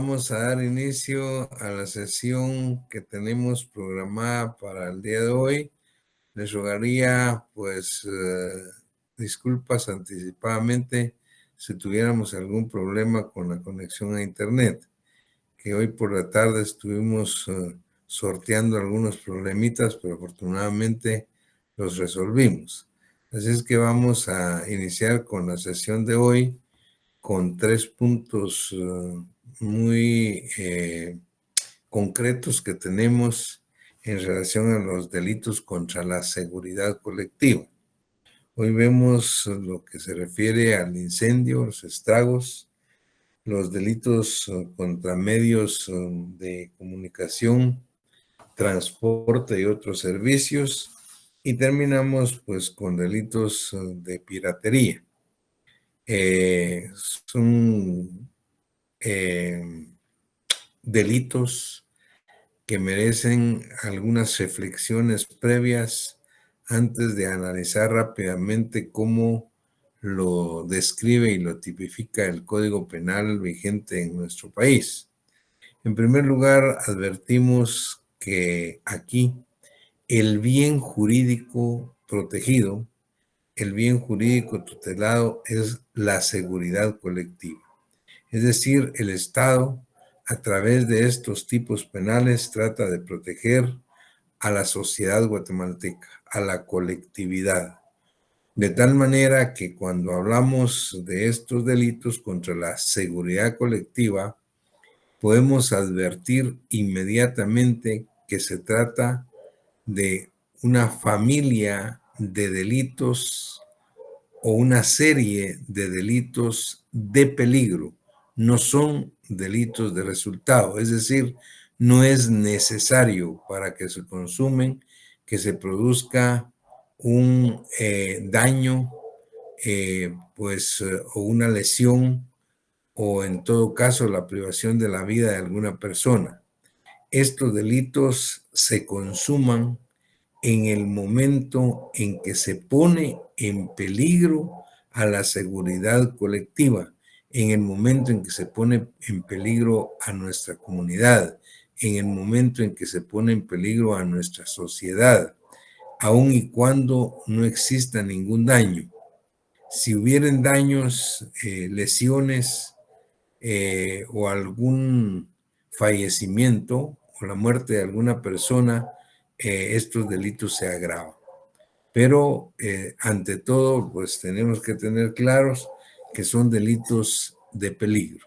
vamos a dar inicio a la sesión que tenemos programada para el día de hoy. Les rogaría, pues, disculpas anticipadamente si tuviéramos algún problema con la conexión a Internet, que hoy por la tarde estuvimos sorteando algunos problemitas, pero afortunadamente los resolvimos. Así es que vamos a iniciar con la sesión de hoy con 3 puntos muy concretos que tenemos en relación a los delitos contra la seguridad colectiva. Hoy vemos lo que se refiere al incendio, los estragos, los delitos contra medios de comunicación, transporte y otros servicios, y terminamos pues con delitos de piratería. Son delitos que merecen algunas reflexiones previas antes de analizar rápidamente cómo lo describe y lo tipifica el Código Penal vigente en nuestro país. En primer lugar, advertimos que aquí el bien jurídico protegido, el bien jurídico tutelado es la seguridad colectiva. Es decir, el Estado, a través de estos tipos penales, trata de proteger a la sociedad guatemalteca, a la colectividad. De tal manera que cuando hablamos de estos delitos contra la seguridad colectiva, podemos advertir inmediatamente que se trata de una familia de delitos o una serie de delitos de peligro. No son delitos de resultado, es decir, no es necesario para que se consumen que se produzca un daño o una lesión o en todo caso la privación de la vida de alguna persona. Estos delitos se consuman en el momento en que se pone en peligro a la seguridad colectiva, en el momento en que se pone en peligro a nuestra comunidad, en el momento en que se pone en peligro a nuestra sociedad, aun y cuando no exista ningún daño. Si hubieran daños, lesiones o algún fallecimiento o la muerte de alguna persona, estos delitos se agravan. Pero ante todo, pues tenemos que tener claros que son delitos de peligro,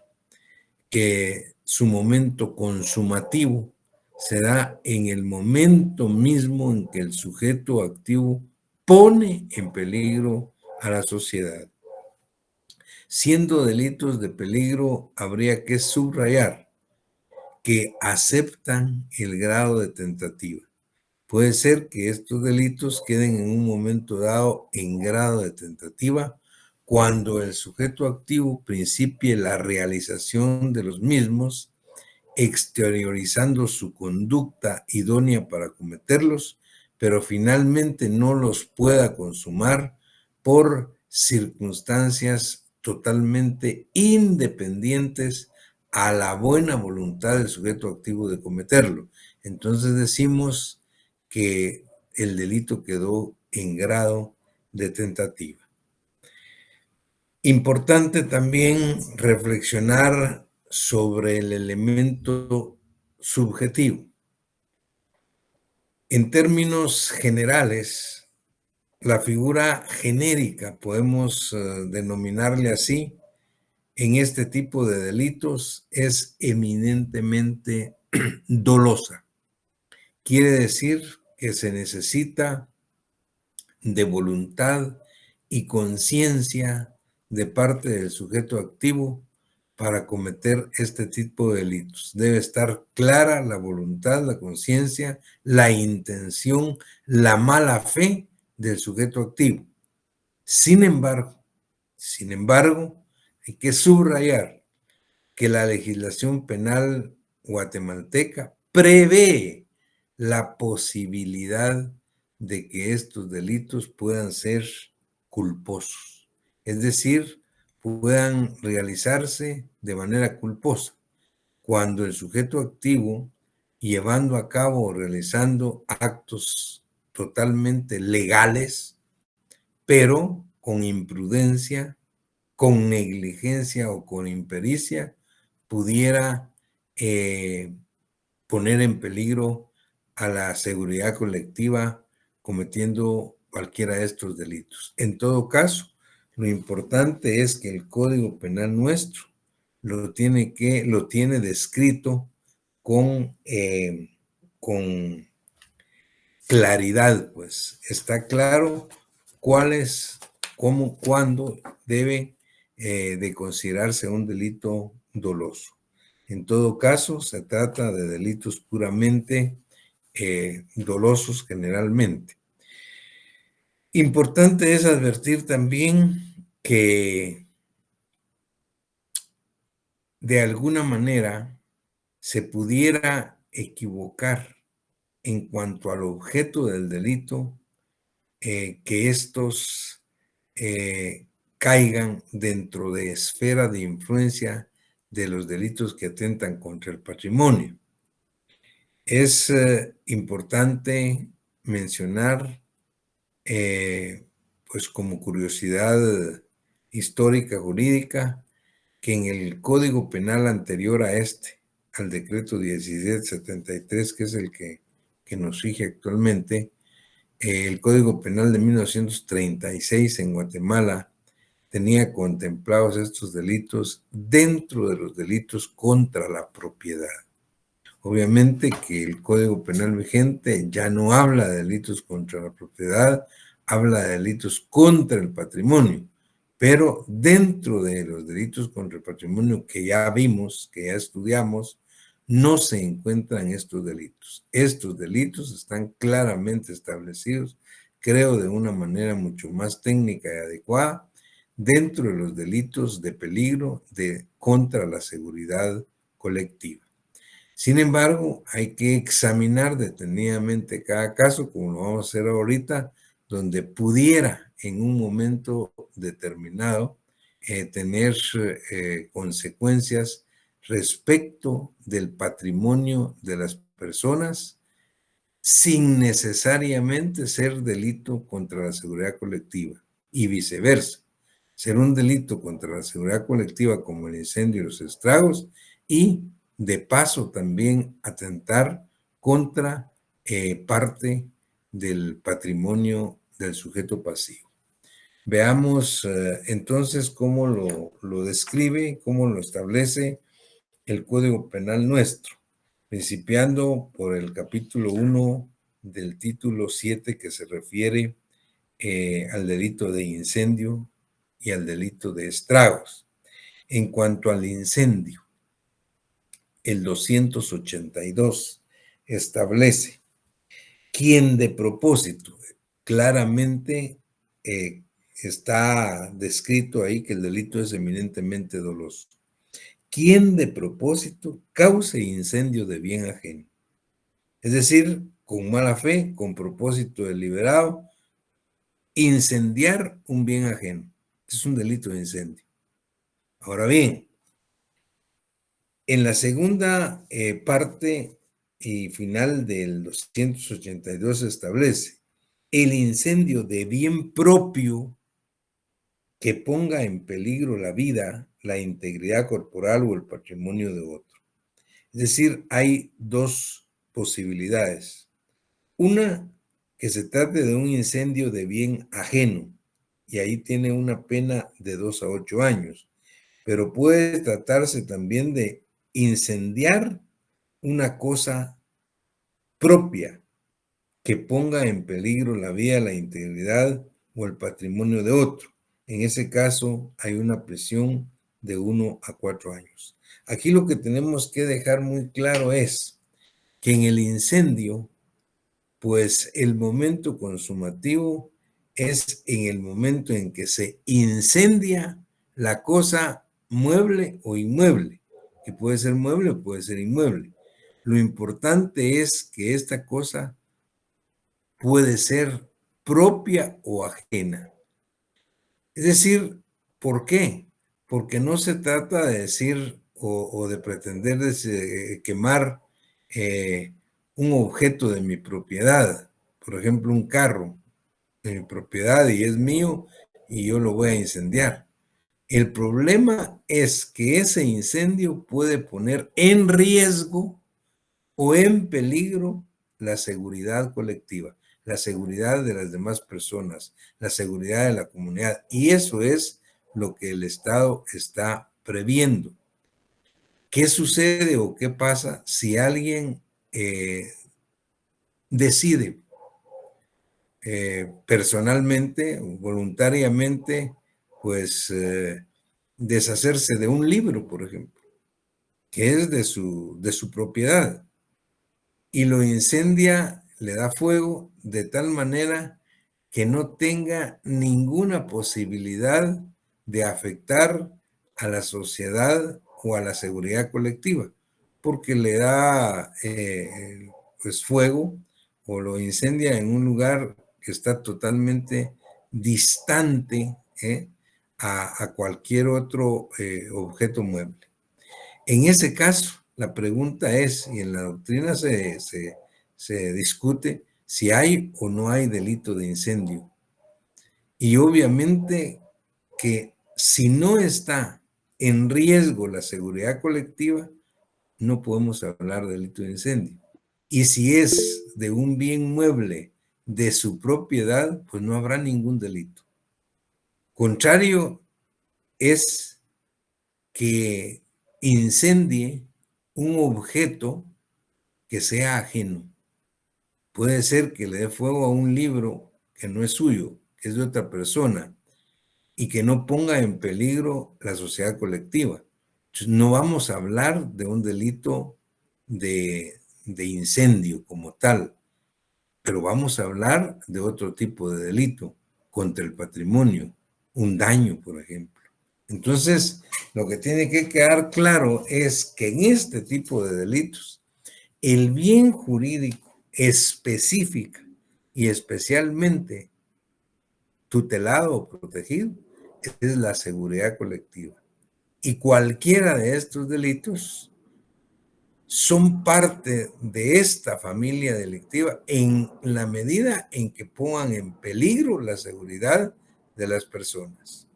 que su momento consumativo se da en el momento mismo en que el sujeto activo pone en peligro a la sociedad. Siendo delitos de peligro, habría que subrayar que aceptan el grado de tentativa. Puede ser que estos delitos queden en un momento dado en grado de tentativa cuando el sujeto activo principie la realización de los mismos, exteriorizando su conducta idónea para cometerlos, pero finalmente no los pueda consumar por circunstancias totalmente independientes a la buena voluntad del sujeto activo de cometerlo. Entonces decimos que el delito quedó en grado de tentativa. Importante también reflexionar sobre el elemento subjetivo. En términos generales, la figura genérica, podemos denominarle así, en este tipo de delitos es eminentemente dolosa. Quiere decir que se necesita de voluntad y conciencia de parte del sujeto activo para cometer este tipo de delitos. Debe estar clara la voluntad, la conciencia, la intención, la mala fe del sujeto activo. Sin embargo, hay que subrayar que la legislación penal guatemalteca prevé la posibilidad de que estos delitos puedan ser culposos, es decir, puedan realizarse de manera culposa. cuando el sujeto activo, llevando a cabo o realizando actos totalmente legales, pero con imprudencia, con negligencia o con impericia, pudiera poner en peligro a la seguridad colectiva cometiendo cualquiera de estos delitos. En todo caso, lo importante es que el Código Penal nuestro lo tiene descrito con claridad, pues está claro cuándo debe de considerarse un delito doloso. En todo caso, se trata de delitos puramente dolosos generalmente. Importante es advertir también que de alguna manera se pudiera equivocar en cuanto al objeto del delito, que estos caigan dentro de esfera de influencia de los delitos que atentan contra el patrimonio. Es importante mencionar, pues como curiosidad histórica, jurídica, que en el Código Penal anterior a al decreto 1773, que es el que nos rige actualmente, el Código Penal de 1936 en Guatemala tenía contemplados estos delitos dentro de los delitos contra la propiedad. Obviamente que el Código Penal vigente ya no habla de delitos contra la propiedad, habla de delitos contra el patrimonio, pero dentro de los delitos contra el patrimonio que ya vimos, que ya estudiamos, no se encuentran estos delitos. Estos delitos están claramente establecidos, creo de una manera mucho más técnica y adecuada, dentro de los delitos de peligro contra la seguridad colectiva. Sin embargo, hay que examinar detenidamente cada caso, como lo vamos a hacer ahorita, donde pudiera en un momento determinado tener consecuencias respecto del patrimonio de las personas sin necesariamente ser delito contra la seguridad colectiva y viceversa. Ser un delito contra la seguridad colectiva como el incendio y los estragos y de paso también atentar contra parte del patrimonio del sujeto pasivo. Veamos entonces cómo lo describe, cómo lo establece el Código Penal nuestro, principiando por el capítulo 1 del título 7 que se refiere al delito de incendio y al delito de estragos. En cuanto al incendio, el 282 establece quien de propósito, claramente está descrito ahí que el delito es eminentemente doloso. Quien de propósito cause incendio de bien ajeno. Es decir, con mala fe, con propósito deliberado, incendiar un bien ajeno. Es un delito de incendio. Ahora bien, en la segunda parte y final del 282 se establece el incendio de bien propio que ponga en peligro la vida, la integridad corporal o el patrimonio de otro. Es decir, hay dos posibilidades. Una, que se trate de un incendio de bien ajeno, y ahí tiene una pena de 2 a 8 años, pero puede tratarse también de incendiar una cosa propia que ponga en peligro la vida, la integridad o el patrimonio de otro. En ese caso, hay una prisión de 1 a 4 años. Aquí lo que tenemos que dejar muy claro es que en el incendio, pues el momento consumativo es en el momento en que se incendia la cosa mueble o inmueble, que puede ser mueble o puede ser inmueble. Lo importante es que esta cosa puede ser propia o ajena. Es decir, ¿por qué? Porque no se trata de decir o de pretender quemar un objeto de mi propiedad, por ejemplo, un carro de mi propiedad y es mío y yo lo voy a incendiar. El problema es que ese incendio puede poner en riesgo o en peligro la seguridad colectiva, la seguridad de las demás personas, la seguridad de la comunidad. Y eso es lo que el Estado está previendo. ¿Qué sucede o qué pasa si alguien decide personalmente, voluntariamente, pues deshacerse de un libro, por ejemplo, que es de su propiedad, y lo incendia, le da fuego de tal manera que no tenga ninguna posibilidad de afectar a la sociedad o a la seguridad colectiva, porque le da pues fuego o lo incendia en un lugar que está totalmente distante a cualquier otro objeto mueble. En ese caso, la pregunta es, y en la doctrina se discute si hay o no hay delito de incendio. Y obviamente que si no está en riesgo la seguridad colectiva, no podemos hablar de delito de incendio. Y si es de un bien mueble de su propiedad, pues no habrá ningún delito. Contrario es que incendie un objeto que sea ajeno. Puede ser que le dé fuego a un libro que no es suyo, que es de otra persona, y que no ponga en peligro la sociedad colectiva. Entonces, no vamos a hablar de un delito de incendio como tal, pero vamos a hablar de otro tipo de delito contra el patrimonio, un daño, por ejemplo. Entonces, lo que tiene que quedar claro es que en este tipo de delitos, el bien jurídico específico y especialmente tutelado o protegido es la seguridad colectiva. Y cualquiera de estos delitos son parte de esta familia delictiva en la medida en que pongan en peligro la seguridad de las personas.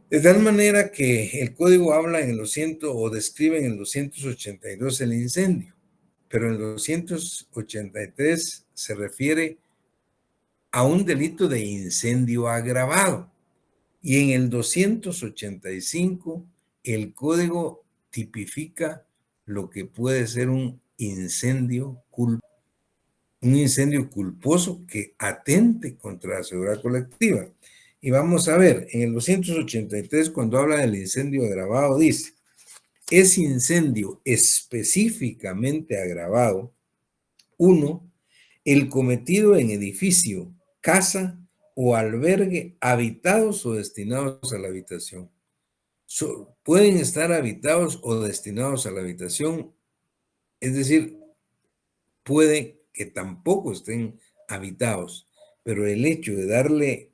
De tal manera que el código habla en el 200 o describe en el 282 el incendio, pero en el 283 se refiere a un delito de incendio agravado. Y en el 285 el código tipifica lo que puede ser un incendio culposo que atente contra la seguridad colectiva. Y vamos a ver, en el 283, cuando habla del incendio agravado, dice, es incendio específicamente agravado, 1, el cometido en edificio, casa o albergue habitados o destinados a la habitación. Pueden estar habitados o destinados a la habitación, es decir, puede que tampoco estén habitados, pero el hecho de darle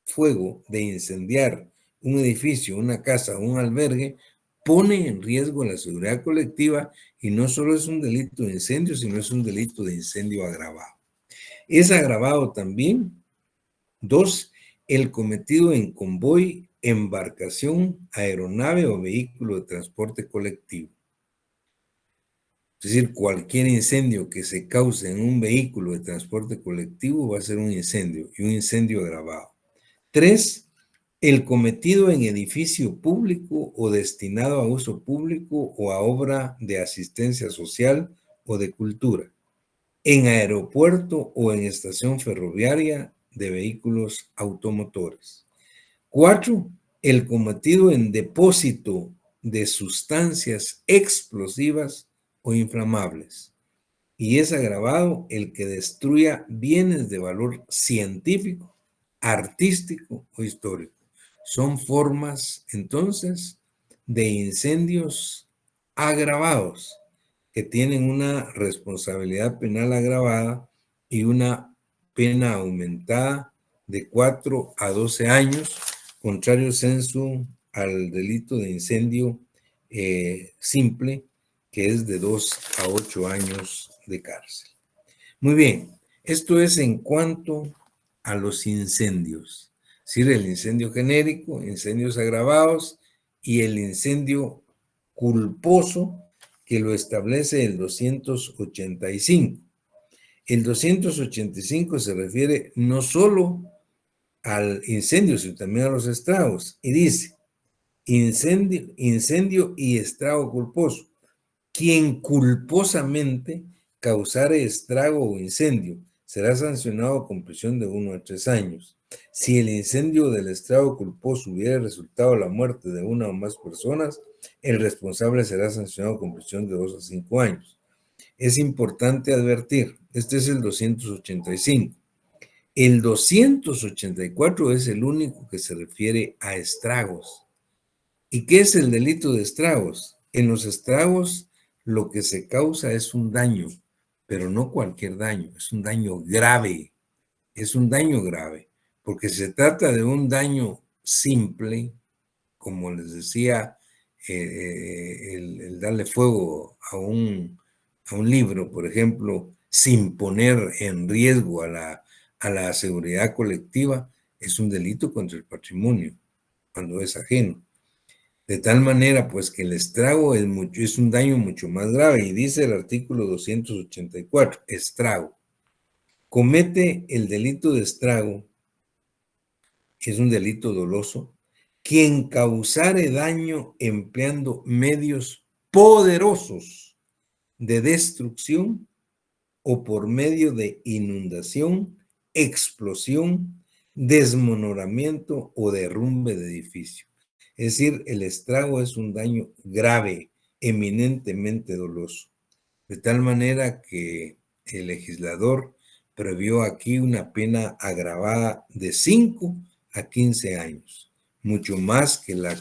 fuego, de incendiar un edificio, una casa o un albergue, pone en riesgo la seguridad colectiva y no solo es un delito de incendio, sino es un delito de incendio agravado. Es agravado también, 2, el cometido en convoy, embarcación, aeronave o vehículo de transporte colectivo. Es decir, cualquier incendio que se cause en un vehículo de transporte colectivo va a ser un incendio y un incendio agravado. 3, el cometido en edificio público o destinado a uso público o a obra de asistencia social o de cultura, en aeropuerto o en estación ferroviaria de vehículos automotores. 4, el cometido en depósito de sustancias explosivas o inflamables. Y es agravado el que destruya bienes de valor científico, artístico o histórico. Son formas, entonces, de incendios agravados que tienen una responsabilidad penal agravada y una pena aumentada de 4 a 12 años, contrario censo al delito de incendio simple, que es de 2 a 8 años de cárcel. Muy bien, esto es en cuanto a los incendios. Es decir, el incendio genérico, incendios agravados y el incendio culposo que lo establece el 285. El 285 se refiere no solo al incendio, sino también a los estragos. Y dice, incendio y estrago culposo. Quien culposamente causare estrago o incendio será sancionado con prisión de 1 a 3 años. Si el incendio del estrago culposo hubiera resultado la muerte de una o más personas, el responsable será sancionado con prisión de 2 a 5 años. Es importante advertir, este es el 285. El 284 es el único que se refiere a estragos. ¿Y qué es el delito de estragos? En los estragos lo que se causa es un daño, pero no cualquier daño, es un daño grave, porque se trata de un daño simple, como les decía, el darle fuego a un libro, por ejemplo, sin poner en riesgo a la seguridad colectiva, es un delito contra el patrimonio, cuando es ajeno. De tal manera, pues, que el estrago es un daño mucho más grave, y dice el artículo 284, estrago. Comete el delito de estrago, que es un delito doloso, quien causare daño empleando medios poderosos de destrucción o por medio de inundación, explosión, desmoronamiento o derrumbe de edificio. Es decir, el estrago es un daño grave, eminentemente doloso. De tal manera que el legislador previó aquí una pena agravada de 5 a 15 años, mucho más que la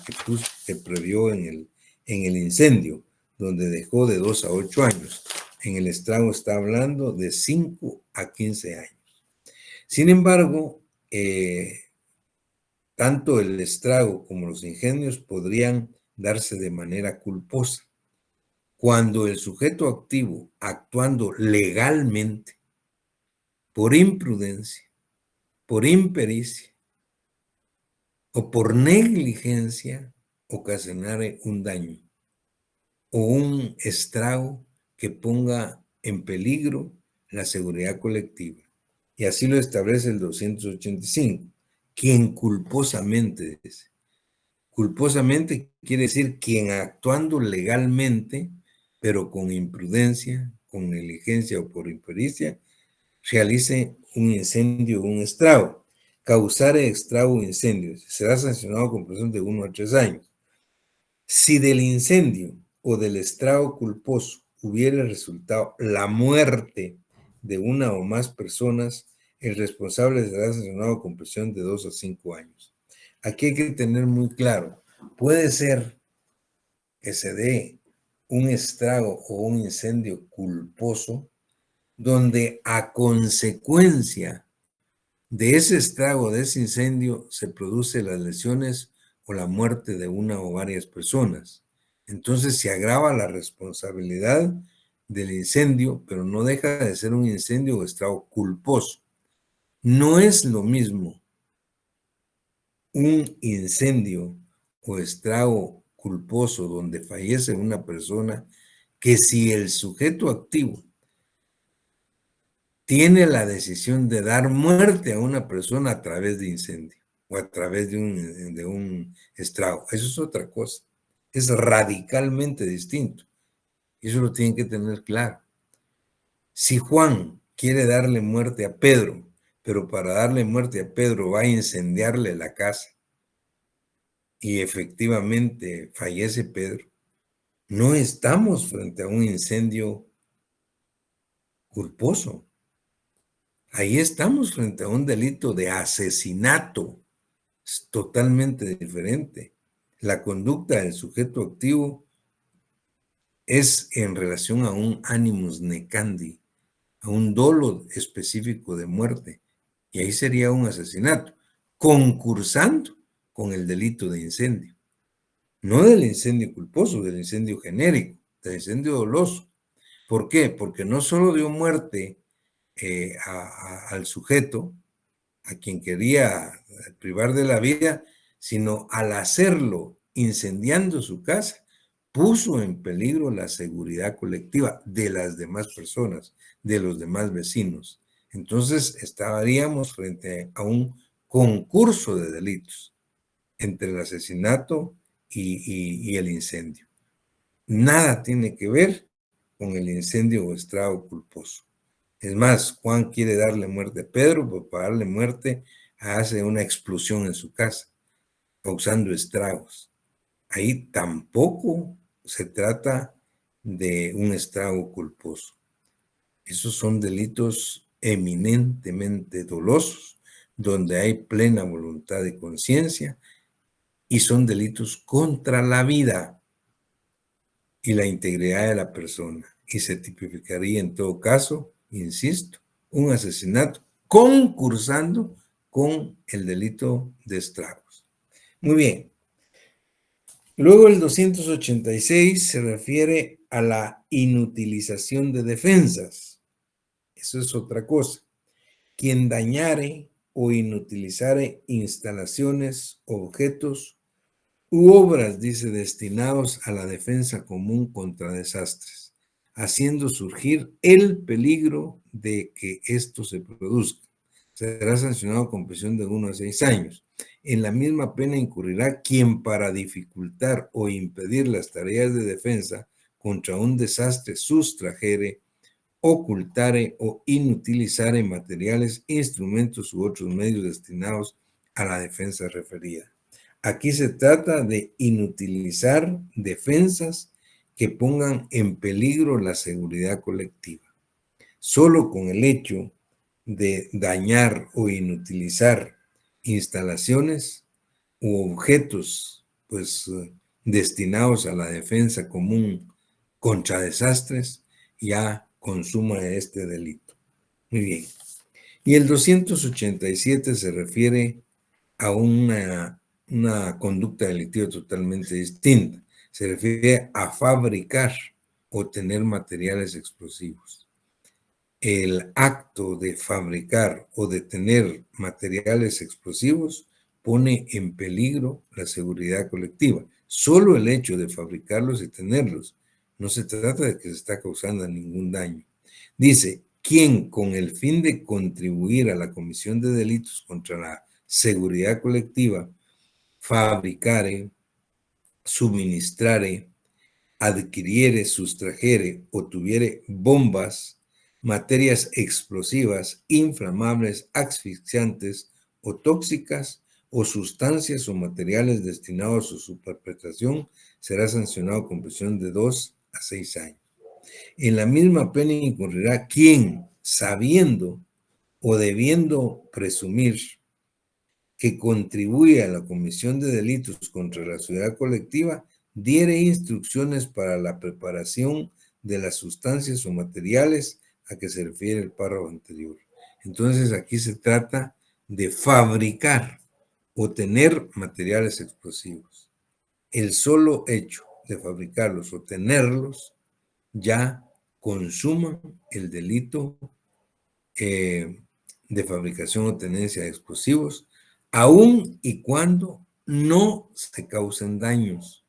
que previó en el incendio, donde dejó de 2 a 8 años. En el estrago está hablando de 5 a 15 años. Sin embargo, tanto el estrago como los incendios podrían darse de manera culposa. Cuando el sujeto activo, actuando legalmente, por imprudencia, por impericia o por negligencia, ocasionare un daño o un estrago que ponga en peligro la seguridad colectiva. Y así lo establece el 285. Quien culposamente, culposamente quiere decir quien actuando legalmente, pero con imprudencia, con negligencia o por impericia, realice un incendio o un estrago. Causar estrago o incendio será sancionado con prisión de 1 a 3 años. Si del incendio o del estrago culposo hubiera resultado la muerte de una o más personas, el responsable será sancionado con prisión de 2 a 5 años. Aquí hay que tener muy claro, puede ser que se dé un estrago o un incendio culposo donde a consecuencia de ese estrago, de ese incendio, se producen las lesiones o la muerte de una o varias personas. Entonces se agrava la responsabilidad del incendio, pero no deja de ser un incendio o estrago culposo. No es lo mismo un incendio o estrago culposo donde fallece una persona que si el sujeto activo tiene la decisión de dar muerte a una persona a través de incendio o a través de un estrago. Eso es otra cosa. Es radicalmente distinto. Y eso lo tienen que tener claro. Si Juan quiere darle muerte a Pedro, pero para darle muerte a Pedro va a incendiarle la casa y efectivamente fallece Pedro, no estamos frente a un incendio culposo. Ahí estamos frente a un delito de asesinato. Es totalmente diferente. La conducta del sujeto activo es en relación a un animus necandi, a un dolo específico de muerte. Y ahí sería un asesinato, concursando con el delito de incendio. no del incendio culposo, del incendio genérico, del incendio doloso. ¿Por qué? Porque no solo dio muerte al sujeto, a quien quería privar de la vida, sino al hacerlo incendiando su casa, puso en peligro la seguridad colectiva de las demás personas, de los demás vecinos. Entonces estaríamos frente a un concurso de delitos entre el asesinato y el incendio. Nada tiene que ver con el incendio o estrago culposo. Es más, Juan quiere darle muerte a Pedro, pero para darle muerte hace una explosión en su casa, causando estragos. Ahí tampoco se trata de un estrago culposo. Esos son delitos eminentemente dolosos, donde hay plena voluntad de conciencia y son delitos contra la vida y la integridad de la persona. Y se tipificaría en todo caso, insisto, un asesinato concursando con el delito de estragos. Muy bien. Luego el 286 se refiere a la inutilización de defensas. Eso es otra cosa. Quien dañare o inutilizare instalaciones, objetos u obras, dice, destinados a la defensa común contra desastres, haciendo surgir el peligro de que esto se produzca. Será sancionado con prisión de 1 a 6 años. En la misma pena incurrirá quien para dificultar o impedir las tareas de defensa contra un desastre sustrajere, ocultare o inutilizare materiales, instrumentos u otros medios destinados a la defensa referida. Aquí se trata de inutilizar defensas que pongan en peligro la seguridad colectiva. Solo con el hecho de dañar o inutilizar instalaciones u objetos pues destinados a la defensa común contra desastres, ya consuma este delito. Muy bien. Y el 287 se refiere a una conducta delictiva totalmente distinta. Se refiere a fabricar o tener materiales explosivos. El acto de fabricar o de tener materiales explosivos pone en peligro la seguridad colectiva. Solo el hecho de fabricarlos y tenerlos. No se trata de que se está causando ningún daño. Dice, quien con el fin de contribuir a la comisión de delitos contra la seguridad colectiva fabricare, suministrare, adquiriere, sustrajere o tuviere bombas, materias explosivas, inflamables, asfixiantes o tóxicas, o sustancias o materiales destinados a su perpetración, será sancionado con prisión de 2 a 6 años. En la misma pena incurrirá quien, sabiendo o debiendo presumir que contribuye a la comisión de delitos contra la seguridad colectiva, diere instrucciones para la preparación de las sustancias o materiales a que se refiere el párrafo anterior. Entonces aquí se trata de fabricar o tener materiales explosivos. El solo hecho de fabricarlos o tenerlos ya consuma el delito de fabricación o tenencia de explosivos, aun y cuando no se causen daños.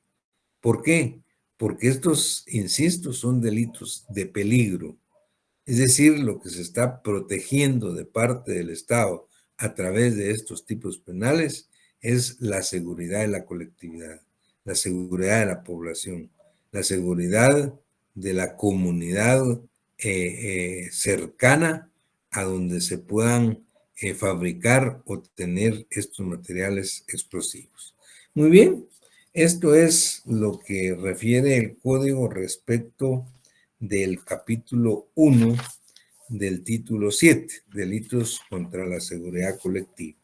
¿Por qué? Porque estos, insisto, son delitos de peligro. Es decir, lo que se está protegiendo de parte del Estado a través de estos tipos penales es la seguridad de la colectividad, la seguridad de la población, la seguridad de la comunidad cercana a donde se puedan fabricar o tener estos materiales explosivos. Muy bien, esto es lo que refiere el código respecto del capítulo 1 del título 7, delitos contra la seguridad colectiva.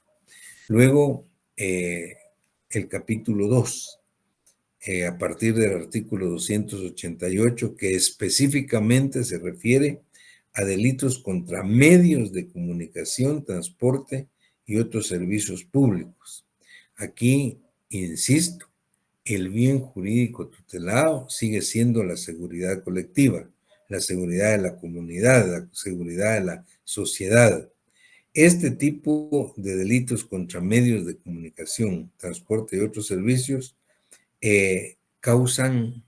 Luego, el capítulo 2, a partir del artículo 288, que específicamente se refiere a delitos contra medios de comunicación, transporte y otros servicios públicos. Aquí, insisto, el bien jurídico tutelado sigue siendo la seguridad colectiva, la seguridad de la comunidad, la seguridad de la sociedad. Este tipo de delitos contra medios de comunicación, transporte y otros servicios causan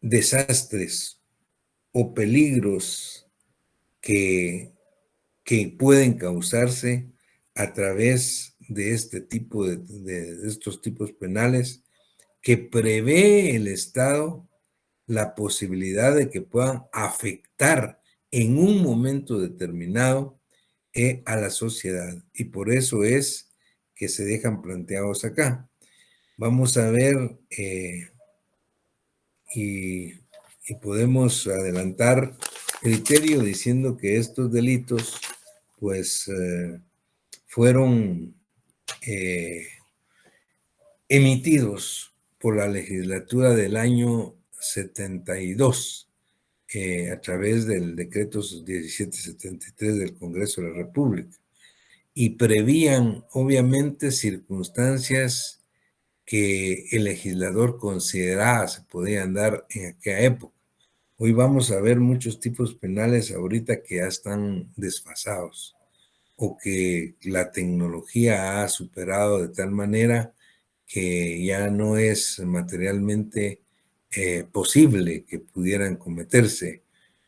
desastres o peligros que pueden causarse a través de este tipo de estos tipos penales que prevé el Estado la posibilidad de que puedan afectar en un momento determinado a la sociedad. Y por eso es que se dejan planteados acá. Vamos a ver y podemos adelantar criterio diciendo que estos delitos pues fueron emitidos por la legislatura del año 72 a través del decreto 1773 del Congreso de la República y prevían obviamente circunstancias que el legislador consideraba se podían dar en aquella época. Hoy vamos a ver muchos tipos penales ahorita que ya están desfasados o que la tecnología ha superado de tal manera que ya no es materialmente posible que pudieran cometerse,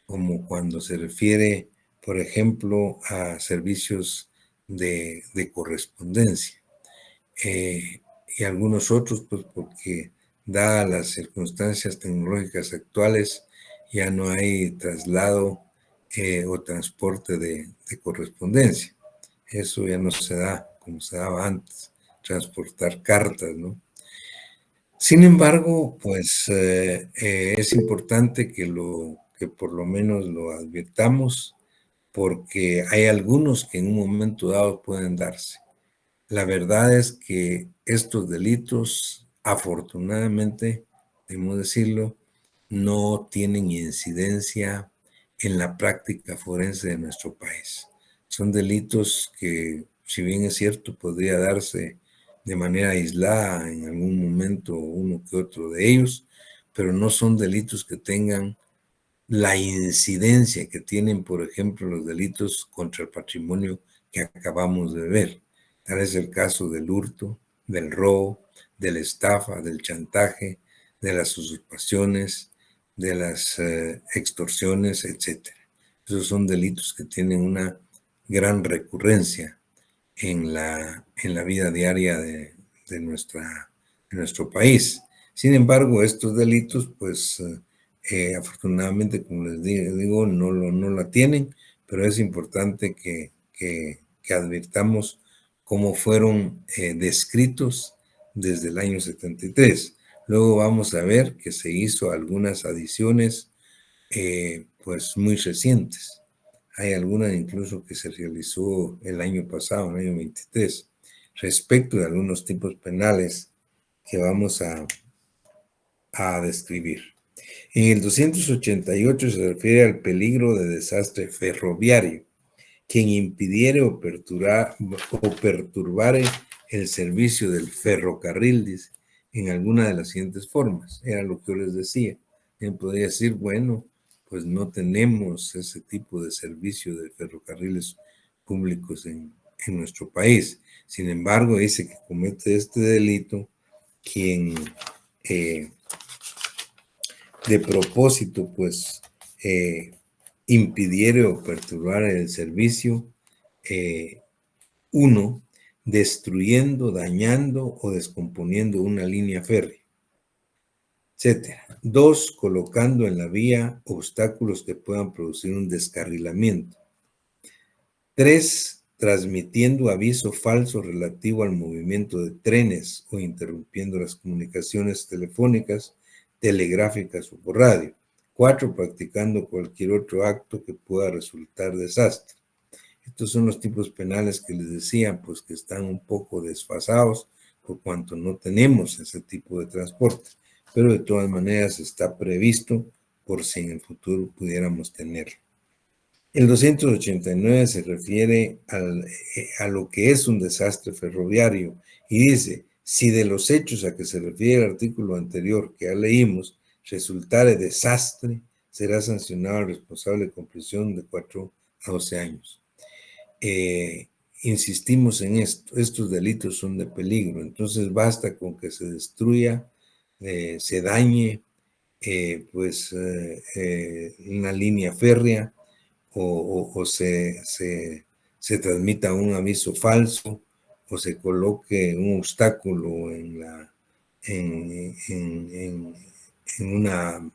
como cuando se refiere, por ejemplo, a servicios de correspondencia. Y algunos otros, pues porque dadas las circunstancias tecnológicas actuales, ya no hay traslado o transporte de correspondencia. Eso ya no se da como se daba antes, transportar cartas, ¿no? Sin embargo, pues es importante que por lo menos lo advirtamos, porque hay algunos que en un momento dado pueden darse. La verdad es que estos delitos, afortunadamente, debemos decirlo, no tienen incidencia en la práctica forense de nuestro país. Son delitos que, si bien es cierto, podría darse de manera aislada en algún momento uno que otro de ellos, pero no son delitos que tengan la incidencia que tienen, por ejemplo, los delitos contra el patrimonio que acabamos de ver. Tal es el caso del hurto, del robo, de la estafa, del chantaje, de las usurpaciones, de las extorsiones, etc. Esos son delitos que tienen una gran recurrencia en la vida diaria de nuestro país. Sin embargo, estos delitos, pues afortunadamente, como les digo, no la tienen, pero es importante que advirtamos cómo fueron descritos desde el año 73. Luego vamos a ver que se hizo algunas adiciones pues muy recientes. Hay alguna incluso que se realizó el año pasado, en el año 23, respecto de algunos tipos penales que vamos a describir. En el 288 se refiere al peligro de desastre ferroviario, quien impidiere o perturbare el servicio del ferrocarril, dice, en alguna de las siguientes formas. Era lo que yo les decía. Él podría decir, bueno, pues no tenemos ese tipo de servicio de ferrocarriles públicos en nuestro país. Sin embargo, dice que comete este delito quien de propósito, pues, impidiere o perturbar el servicio, uno, destruyendo, dañando o descomponiendo una línea férrea, etcétera. Dos, colocando en la vía obstáculos que puedan producir un descarrilamiento. Tres, transmitiendo aviso falso relativo al movimiento de trenes o interrumpiendo las comunicaciones telefónicas, telegráficas o por radio. Cuatro, practicando cualquier otro acto que pueda resultar desastre. Estos son los tipos penales que les decía, pues que están un poco desfasados por cuanto no tenemos ese tipo de transporte, pero de todas maneras está previsto por si en el futuro pudiéramos tenerlo. El 289 se refiere a lo que es un desastre ferroviario y dice, Si de los hechos a que se refiere el artículo anterior que ya leímos resultare desastre, será sancionado el responsable con prisión de 4 a 12 años. Insistimos en esto, estos delitos son de peligro, entonces basta con que se destruya, se dañe, una línea férrea o se transmita un aviso falso o se coloque un obstáculo en una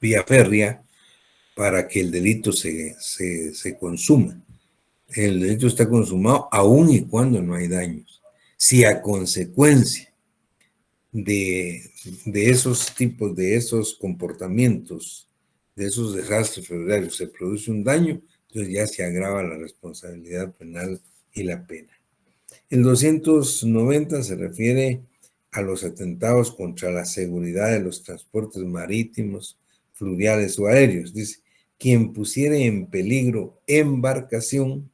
vía férrea para que el delito se consuma. El delito está consumado aun y cuando no hay daños. Si a consecuencia de esos tipos, de esos comportamientos, de esos desastres ferroviarios, se produce un daño, entonces ya se agrava la responsabilidad penal y la pena. El 290 se refiere a los atentados contra la seguridad de los transportes marítimos, fluviales o aéreos. Dice, quien pusiere en peligro embarcación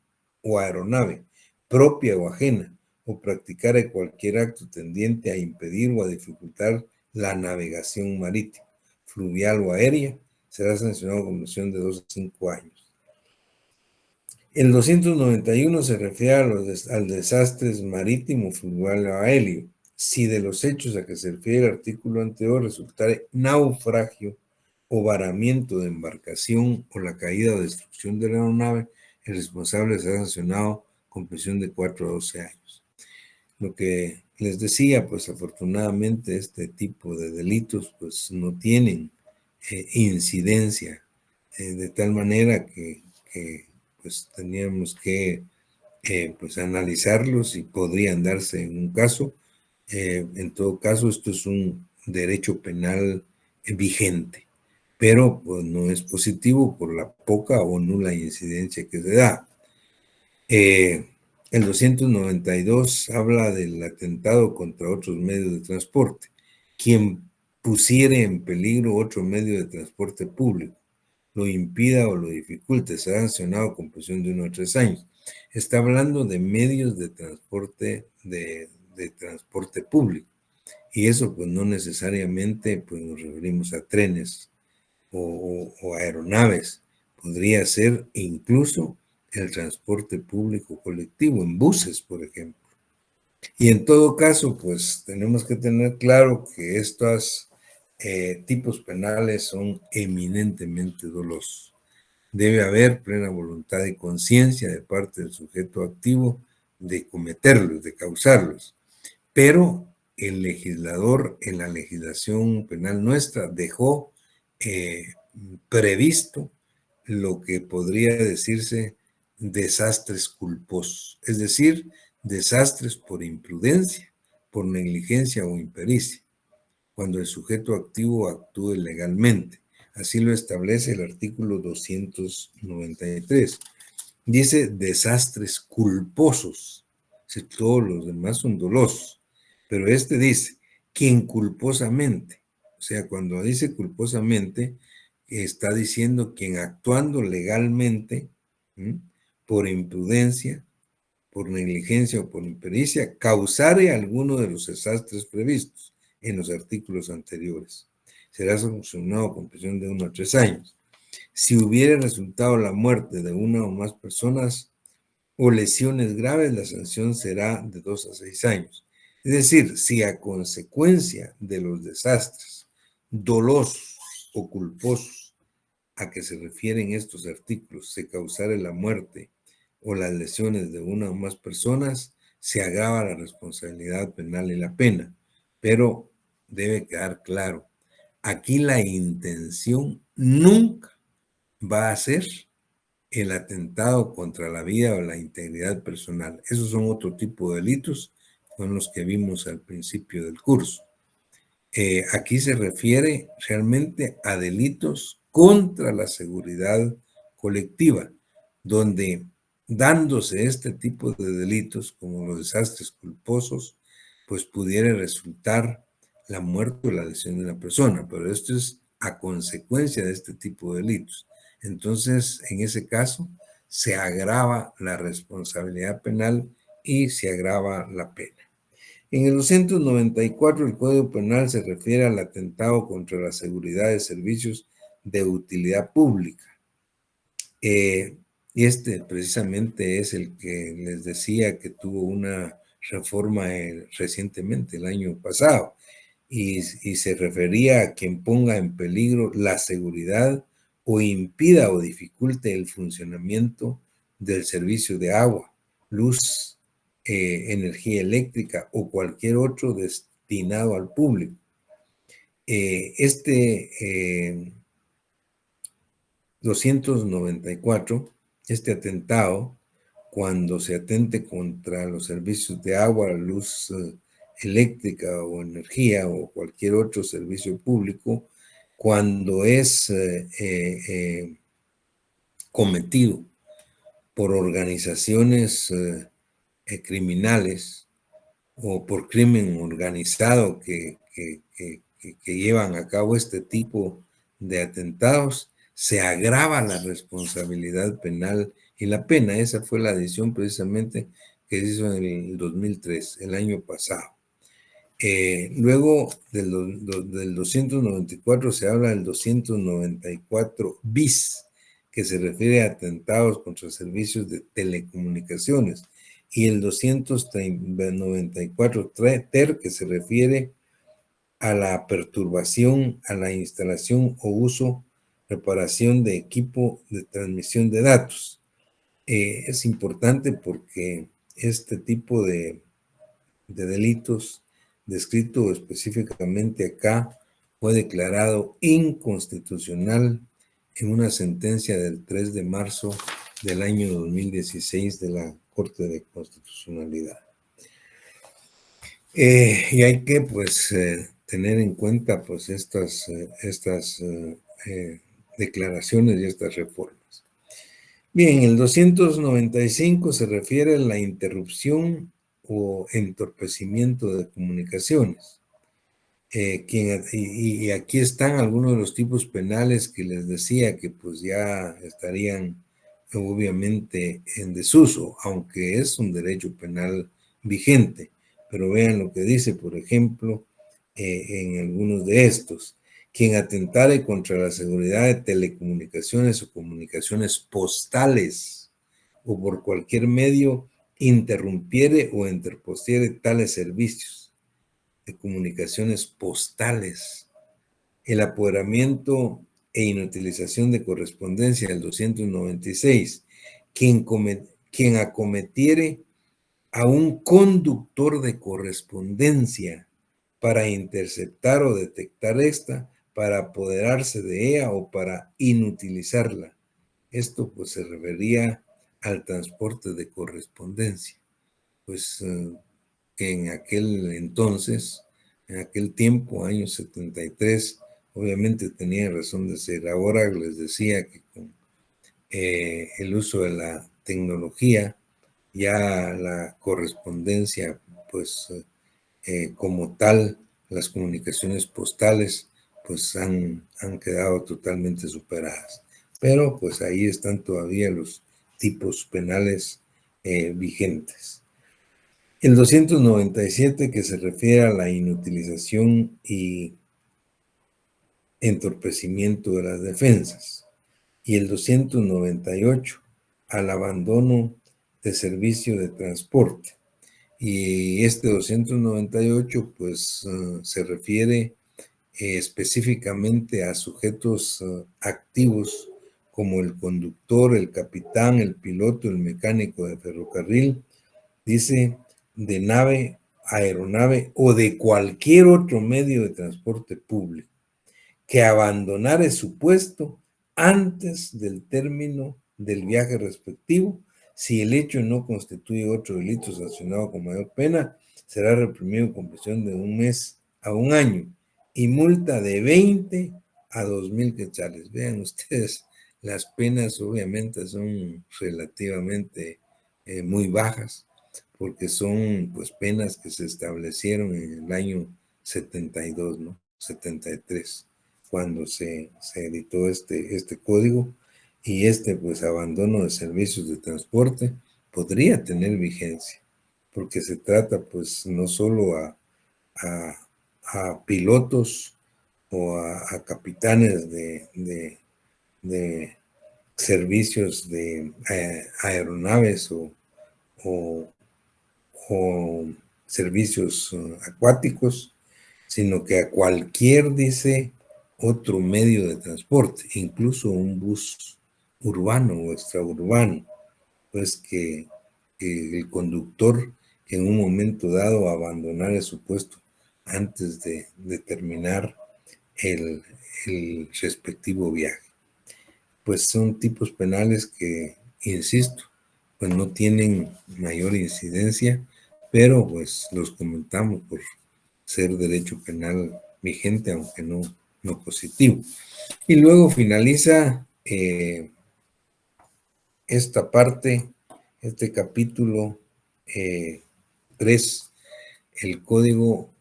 o aeronave, propia o ajena, o practicare cualquier acto tendiente a impedir o a dificultar la navegación marítima, fluvial o aérea, será sancionado con prisión de 2 a 5 años. El 291 se refiere al desastre marítimo, fluvial o aéreo. Si de los hechos a que se refiere el artículo anterior resultare naufragio o varamiento de embarcación o la caída o destrucción de la aeronave, el responsable será sancionado con prisión de 4 a 12 años. Lo que les decía, pues afortunadamente este tipo de delitos pues no tienen incidencia, de tal manera que pues teníamos que pues analizarlos y podrían darse en un caso. En todo caso, esto es un derecho penal vigente, pero pues no es positivo por la poca o nula incidencia que se da. El 292 habla del atentado contra otros medios de transporte. Quien pusiere en peligro otro medio de transporte público, lo impida o lo dificulte, será sancionado con prisión de 1 a 3 años. Está hablando de medios de transporte, de transporte público. Y eso pues no necesariamente pues nos referimos a trenes o aeronaves. Podría ser incluso el transporte público colectivo, en buses, por ejemplo. Y en todo caso, pues tenemos que tener claro que estos tipos penales son eminentemente dolosos. Debe haber plena voluntad y conciencia de parte del sujeto activo de cometerlos, de causarlos. Pero el legislador en la legislación penal nuestra dejó previsto lo que podría decirse desastres culposos, es decir, desastres por imprudencia, por negligencia o impericia, cuando el sujeto activo actúe legalmente. Así lo establece el artículo 293. Dice desastres culposos, si todos los demás son dolosos, pero este dice quien culposamente, o sea, cuando dice culposamente, está diciendo quien actuando legalmente, ¿m?, por imprudencia, por negligencia o por impericia, causare alguno de los desastres previstos en los artículos anteriores. Será sancionado con prisión de 1 a 3 años. Si hubiera resultado la muerte de una o más personas o lesiones graves, la sanción será de 2 a 6 años. Es decir, si a consecuencia de los desastres dolosos o culposos a que se refieren estos artículos se causara la muerte o las lesiones de una o más personas, se agrava la responsabilidad penal y la pena. Pero debe quedar claro, aquí la intención nunca va a ser el atentado contra la vida o la integridad personal. Esos son otro tipo de delitos, son los que vimos al principio del curso. Aquí se refiere realmente a delitos contra la seguridad colectiva, donde dándose este tipo de delitos, como los desastres culposos, pues pudiera resultar la muerte o la lesión de una persona, pero esto es a consecuencia de este tipo de delitos. Entonces, en ese caso, se agrava la responsabilidad penal y se agrava la pena. En el 294 el Código Penal se refiere al atentado contra la seguridad de servicios de utilidad pública. Y este precisamente es el que les decía que tuvo una reforma recientemente, el año pasado, y se refería a quien ponga en peligro la seguridad o impida o dificulte el funcionamiento del servicio de agua, luz, energía eléctrica o cualquier otro destinado al público. Este 294, este atentado, cuando se atente contra los servicios de agua, luz eléctrica o energía o cualquier otro servicio público, cuando es cometido por organizaciones criminales o por crimen organizado que llevan a cabo este tipo de atentados, se agrava la responsabilidad penal y la pena. Esa fue la adición precisamente que se hizo en el 2003, el año pasado. Luego del 294 se habla del 294 bis, que se refiere a atentados contra servicios de telecomunicaciones, y el 294 ter, que se refiere a la perturbación a la instalación o uso, reparación de equipo de transmisión de datos. Es importante porque este tipo de delitos descrito específicamente acá fue declarado inconstitucional en una sentencia del 3 de marzo del año 2016 de la Corte de Constitucionalidad. Y hay que, pues, tener en cuenta, pues, estas declaraciones y estas reformas. Bien, el 295 se refiere a la interrupción o entorpecimiento de comunicaciones. Y aquí están algunos de los tipos penales que les decía que pues ya estarían obviamente en desuso, aunque es un derecho penal vigente. Pero vean lo que dice, por ejemplo, en algunos de estos. Quien atentare contra la seguridad de telecomunicaciones o comunicaciones postales o por cualquier medio interrumpiere o interpusiere tales servicios de comunicaciones postales, el apoderamiento e inutilización de correspondencia del 296, quien acometiere a un conductor de correspondencia para interceptar o detectar esta, para apoderarse de ella o para inutilizarla. Esto pues se refería al transporte de correspondencia. Pues que en aquel entonces, en aquel tiempo, años 73, obviamente tenía razón de ser. Ahora les decía que con el uso de la tecnología, ya la correspondencia, pues como tal, las comunicaciones postales, pues han quedado totalmente superadas. Pero pues ahí están todavía los tipos penales vigentes. El 297 que se refiere a la inutilización y entorpecimiento de las defensas. Y el 298 al abandono de servicio de transporte. Y este 298 pues se refiere específicamente a sujetos activos como el conductor, el capitán, el piloto, el mecánico de ferrocarril, dice, de nave, aeronave o de cualquier otro medio de transporte público, que abandonare su puesto antes del término del viaje respectivo. Si el hecho no constituye otro delito sancionado con mayor pena, será reprimido con prisión de 1 mes a 1 año y multa de 20 a 2,000 quetzales. Vean ustedes, las penas obviamente son relativamente muy bajas, porque son pues penas que se establecieron en el año 72, ¿no? 73, cuando se editó este código, y pues abandono de servicios de transporte podría tener vigencia, porque se trata pues no solo a pilotos o a capitanes de servicios de aeronaves o, o servicios acuáticos, sino que a cualquier, dice, otro medio de transporte, incluso un bus urbano o extraurbano, pues que el conductor en un momento dado abandonara su puesto antes de terminar el respectivo viaje. Pues son tipos penales que, insisto, pues no tienen mayor incidencia, pero pues los comentamos por ser derecho penal vigente, aunque no positivo. Y luego finaliza esta parte, este capítulo 3, el código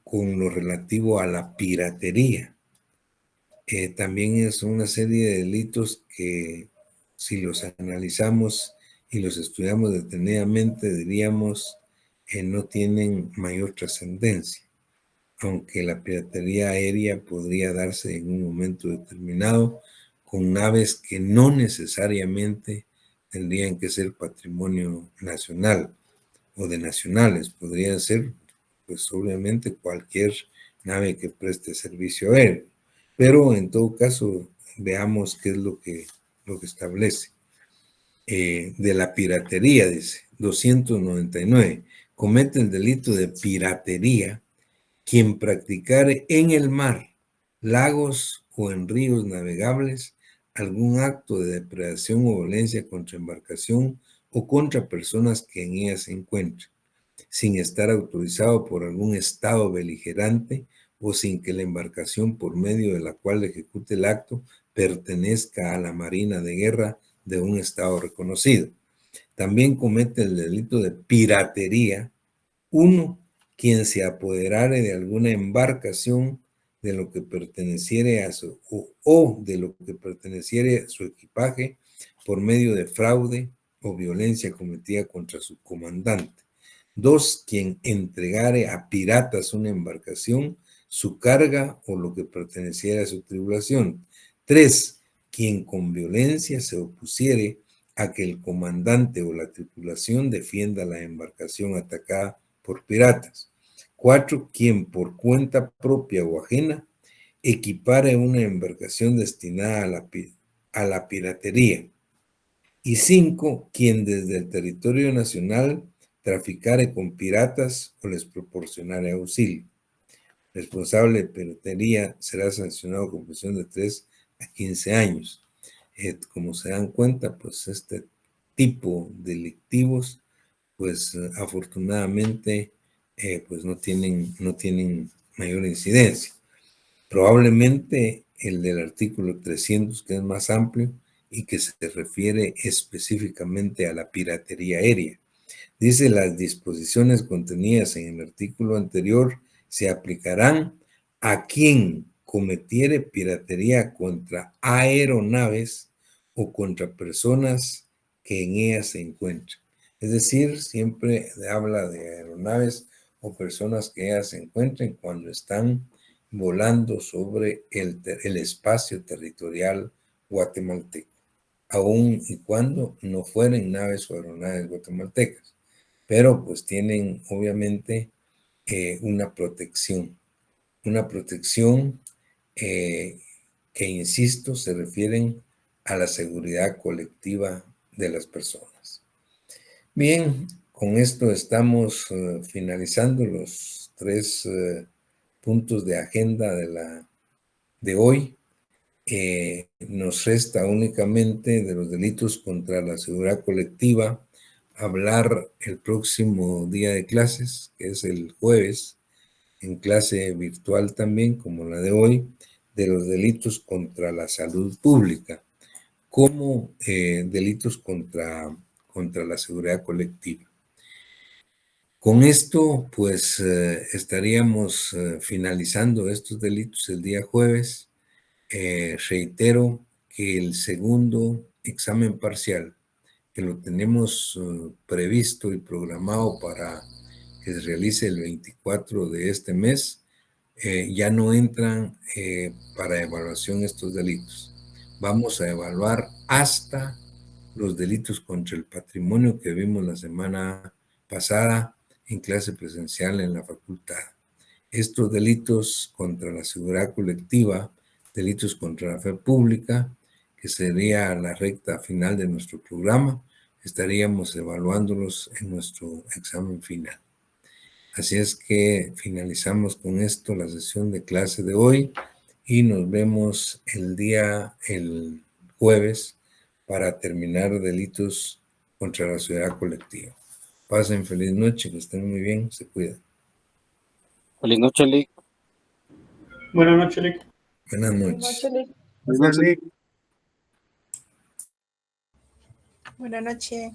con lo relativo a la piratería. También es una serie de delitos que, si los analizamos y los estudiamos detenidamente, diríamos que no tienen mayor trascendencia, aunque la piratería aérea podría darse en un momento determinado con naves que no necesariamente tendrían que ser patrimonio nacional o de nacionales, podría ser, pues obviamente, cualquier nave que preste servicio aéreo. Pero en todo caso, veamos qué es lo que establece. De la piratería, dice 299, comete el delito de piratería quien practicare en el mar, lagos o en ríos navegables algún acto de depredación o violencia contra embarcación o contra personas que en ellas se encuentren, sin estar autorizado por algún estado beligerante o sin que la embarcación por medio de la cual ejecute el acto pertenezca a la Marina de Guerra de un estado reconocido. También comete el delito de piratería, uno, quien se apoderare de alguna embarcación de lo que perteneciere a su o de lo que perteneciere a su equipaje por medio de fraude o violencia cometida contra su comandante. Dos, quien entregare a piratas una embarcación, su carga o lo que perteneciera a su tripulación. Tres, quien con violencia se opusiere a que el comandante o la tripulación defienda la embarcación atacada por piratas. Cuatro, quien por cuenta propia o ajena equipare una embarcación destinada a la piratería. Y cinco, quien desde el territorio nacional traficare con piratas o les proporcionare auxilio. Responsable de piratería será sancionado con prisión de 3 a 15 años. Como se dan cuenta, pues este tipo delictivos, pues afortunadamente, pues no tienen mayor incidencia. Probablemente el del artículo 300, que es más amplio y que se refiere específicamente a la piratería aérea. Dice: las disposiciones contenidas en el artículo anterior se aplicarán a quien cometiere piratería contra aeronaves o contra personas que en ellas se encuentren. Es decir, siempre habla de aeronaves o personas que en ellas se encuentren cuando están volando sobre el espacio territorial guatemalteco, aun y cuando no fueren naves o aeronaves guatemaltecas, pero pues tienen obviamente una protección que, insisto, se refieren a la seguridad colectiva de las personas. Bien, con esto estamos finalizando los 3 puntos de agenda de hoy. Nos resta únicamente de los delitos contra la seguridad colectiva hablar el próximo día de clases, que es el jueves, en clase virtual también, como la de hoy, de los delitos contra la salud pública, como delitos contra la seguridad colectiva. Con esto, pues estaríamos finalizando estos delitos el día jueves. Reitero que el segundo examen parcial que lo tenemos previsto y programado para que se realice el 24 de este mes, ya no entran para evaluación estos delitos. Vamos a evaluar hasta los delitos contra el patrimonio que vimos la semana pasada en clase presencial en la facultad. Estos delitos contra la seguridad colectiva, delitos contra la fe pública, que sería la recta final de nuestro programa, estaríamos evaluándolos en nuestro examen final. Así es que finalizamos con esto la sesión de clase de hoy y nos vemos el jueves para terminar delitos contra la sociedad colectiva. Pasen feliz noche, que estén muy bien, se cuidan. Feliz noche, Lick. Buenas noches, Lick. Buenas noches. Buenas noches. Buenas noches.